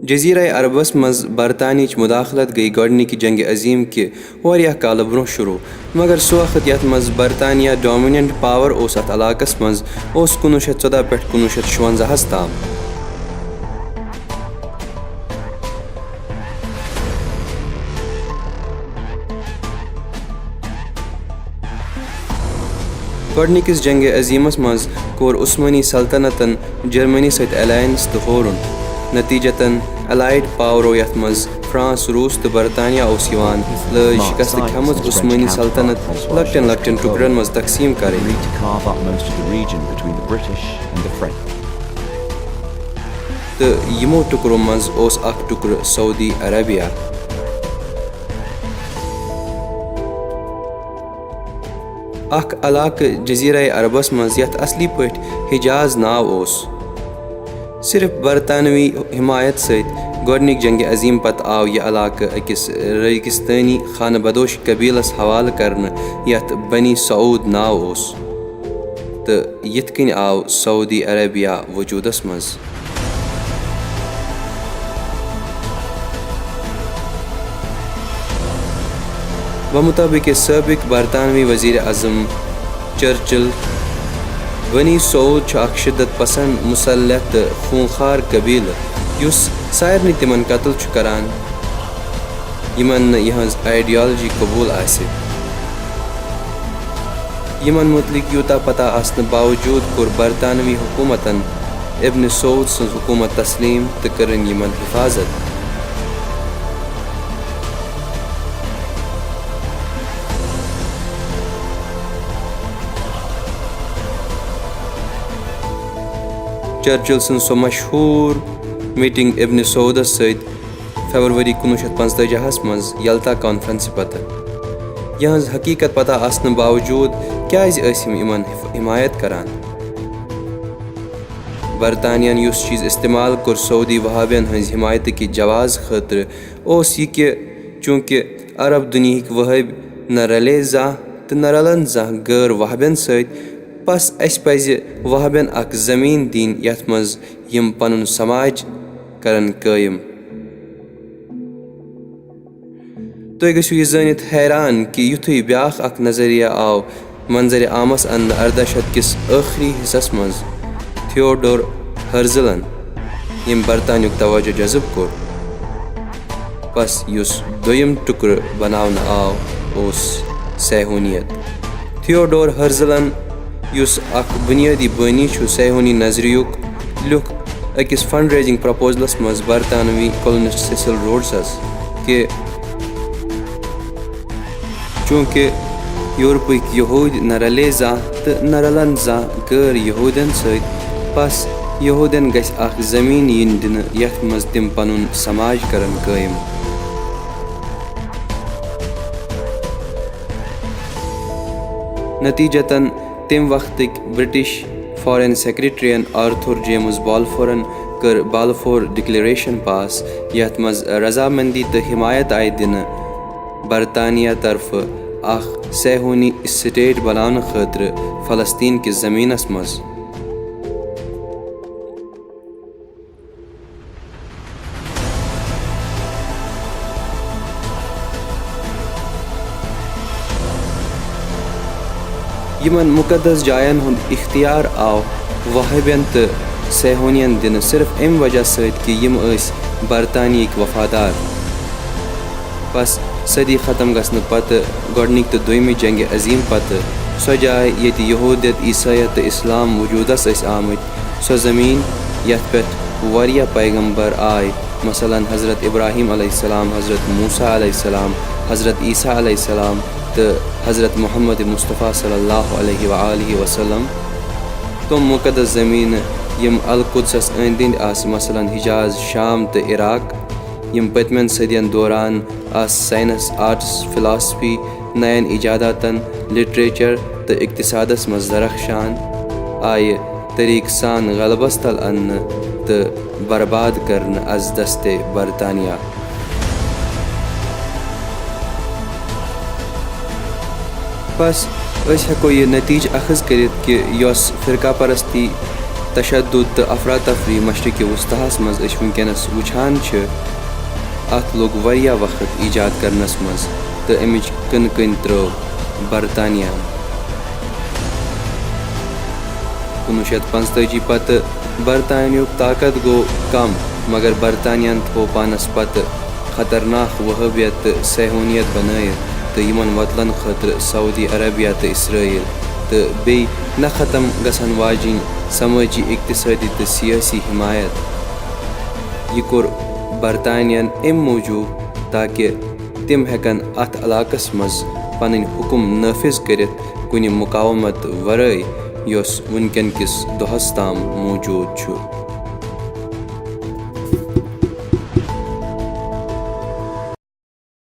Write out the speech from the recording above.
Jazeera अरबस मज़ बरतानियच मुदाखलत गई गॉडनिकी जंग अजीम के वारियाह काल ब्रोह शुरू मगर सो वक्त यथ मज़ बरतानिया डोमिनेंट पावर ओस अथ इलाकस मज़ ओस 1914 पे 1956 ताम। गॉडनिकिस जंग अजीमस मज़ कोर उस्मानी सल्तनतन जर्मनी सत अलायंस तो होरुन नतीजतन अलाइड पावरो यथ मज़ फ्रांस रूस तो बरतानिया ओस यवान लज शिकस्त खमज उस्मानी सल्तनत लक्टन लक्टन टुकरन मज़ तकसीम करे तो यमो टुकरो मज़ ओस अख टुकर सऊदी अरबिया। अख इलाक जज़ीरा अरबस मज़ यथ असली पट हिजाज नाव ओस सिर्फ बरतानवी हिमायत सत गॉडनिक जंग अजीम पत आव यह इलाक अकिस रेगिस्तानी खानबदोश कबीलस हवाल करन यथ बनी सऊद नाव ओस तो यथ कन आव सऊदी अरबिया वजूदस मज़। बमुताबिक साबिक बरतानवी वज़ीर आज़म चर्चिल बनी सऊद अख शिद्दत पसंद मुसल्लह तो खूंखार कबील युस सारनी तिमन कत्ल करान यमन यहज आइडियोलॉजी कबूल आसे। यमन मुतलिक यूता पता आसने बावजूद कोर बरतानवी हुकूमतन इब्न सऊद सं हुकूमत तस्लीम तो करन यमन हिफाजत। चर्चिल सं सो मशहूर मीटिंग इब्न सऊदस सत फरवरी 1945 मज़ यल्ता कॉन्फ्रेंस पत यहज हकीकत पता आसने बावजूद क्या यमन हिमायत करान। बरतानियन युस चीज़ इस्तेमाल कर सऊदी वहाबियन हज हिमायत की जवाज़ खतर ओस यह कि चूँकि अरब दुनिया वहाब न रले ज़ाह तो न रलन ज़ाह गैर वहाबियन सत बस अस पज़ वहाबियन अख ज़मीन दिन यथ मज़ यम पनुन समाज करन कायम। तुम गो यह जानित हैरान कि युथुई ब्याख अख नज़रिया आव मंजर आमस अन 1800 किस आखिरी हिस्सस मज़ थियोडोर हर्ज़लन यम बरतानियुक तवज्जो जज़ब कोर बस युस दोयम टुकर बनावन आव ओस सैहूनियत। थियोडोर हर्ज़लन युस अख बुनियादी बानी छु सैहूनी नजरियुक लुख अकिस फंड रेजिंग प्रपोजलस मज़ बरतानवी कॉलोनिस्ट सिसिल रोड्सस के चूँकि यूरोपिक यहूद न रले ज़ाह तो न रलन ज़ाह गैर यहूदन सत बस यहूदन गस अख ज़मीन यिन दिन यथ मज़ तिम पनुन समाज करन कायम। नतीजतन तम वक्तिक ब्रिटिश फॉरेन सेक्रेटरीन आर्थर जेम्स बालफोरन कर बालफोर डिक्लेरेशन पास यथ मज़ रजामंदी तो हिमायत आय दिन बरतानिया तरफ अख सैहूनी स्टेट बनाने खतर फ़लस्तीन की ज़मीनस मज़। यमन मुकद्दस जायन हुंद इख्तियार आव वहाबियन तो सैहूनियन दिन सिर्फ अम वजह सत कि यम बरतानियक वफादार। बस सदी ख़त्म गसन पत गॉडनिक तो दोयमि जंग अजीम पत सो जाय यत यहूदियत ईसाइत तो इस्लाम वजूदस आमत सो ज़मीन यथ पे वारिया पैगम्बर आय मसलन हज़रत इब्राहीम अलैहिस्सलाम, हज़रत मूसा अलैहिस्सलाम, हज़रत ईसा अलैहिस्सलाम तो हज़रत मोहम्मद मुस्तफ़ा सल्लल्लाहु अलैहि वसल्लम। तो मुक़द्दस ज़मीन यम अल-कुद्सस अंद अंद आस मसलन हिजाज शाम तो इराक यम पतमन सदियन दौरान आस साइंस आर्ट्स फ़िलासफ़ी नयन इजादातन लिटरेचर तो इक़्तिसादस मज़ दरख्शान आय तरीक़ सान गलबस तल अन्न तो बर्बाद करन अज दस्ते बरतानिया। बस हेको यह नतीज अखज़ कर कि फ़िरका परस्ती तशद्दुद तہٕ افرا तفری مشرقی وسطیٰ ہس منٛز أسۍ وٕنکٮ۪نس وٕچھان چھِ اتھ لوٚگ واریاہ وقت ایجاد کرنس منٛز تہٕ امِچ کٕنہٕ کٔنۍ ترٲو برطانیہن 1945 پتہٕ برطانیہُک طاقت گوٚو کم مگر برطانیہن تھوٚو پانس پتہٕ خطرناک وہٲبیت تہٕ صہیونیت بنٲیِتھ تہٕ یِمن وطلن خٲطرٕ سعودی عربیہ تہٕ اسرائیل تہٕ بیٚیہِ نہ ختم گژھن واجیٚنۍ سمٲجی اقتصٲدی تہٕ سیٲسی حمایت یہِ کوٚر برطانیہن امہِ موٗجوٗب تاکہِ تِم ہٮ۪کن اتھ علاقس منٛز پنٕنۍ حُکم نٲفِظ کٔرِتھ کُنہِ مُقاومت ورٲے یۄس وٕنکٮ۪ن کِس دۄہس تام موٗجوٗد چھُ